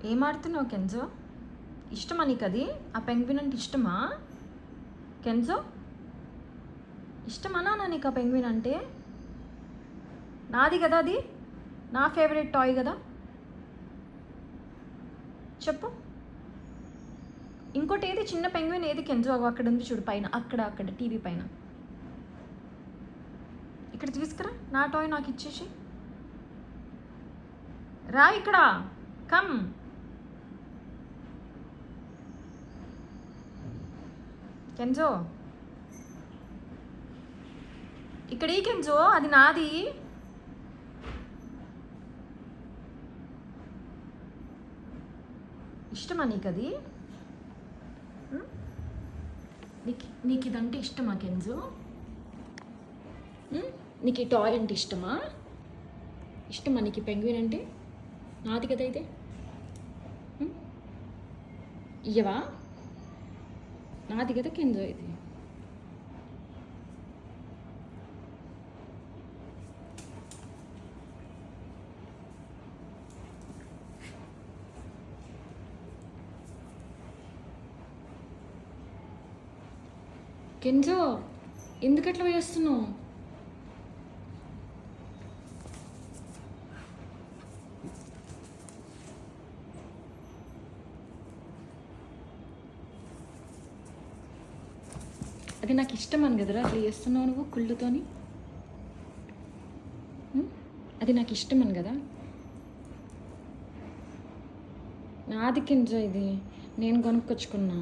ఏం ఆడుతున్నావు కెంజో? ఇష్టమా నీకు అది? ఆ పెంగ్విన్ అంటే ఇష్టమా కెంజో? ఇష్టమనా నీకు ఆ పెంగ్విన్ అంటే? నాది కదా అది, నా ఫేవరెట్ టాయ్ కదా. చెప్పు, ఇంకోటి ఏది చిన్న పెంగ్విన్ ఏది కెంజో? అక్కడ ఉంది చూడు పైన, అక్కడ టీవీ పైన. ఇక్కడ తీసుకురా, నా టాయ్ నాకు ఇచ్చేసి రా ఇక్కడ. కమ్. కెంజో ఇక్కడ ఈ కెంజో, అది నాది. ఇష్టమా నీకు అది? నీకు ఇదంటే ఇష్టమా కెంజో? నీకు ఈ టాయ్ అంటే ఇష్టమా? ఇష్టమా నీకు ఈ పెంగ్విన్ అంటే? నాది కదా అయితే, ఇయ్యవా? నాది కదా కెంజో ఇది. కెంజో ఎందుకట్లా వేస్తున్నావు? అది నాకు ఇష్టం అని కదరా అట్లా చేస్తున్నావు నువ్వు కుళ్ళుతోని. అది నాకు ఇష్టం అని కదా. నాది కెంజో ఇది, నేను కొనుక్కొచ్చుకున్నా.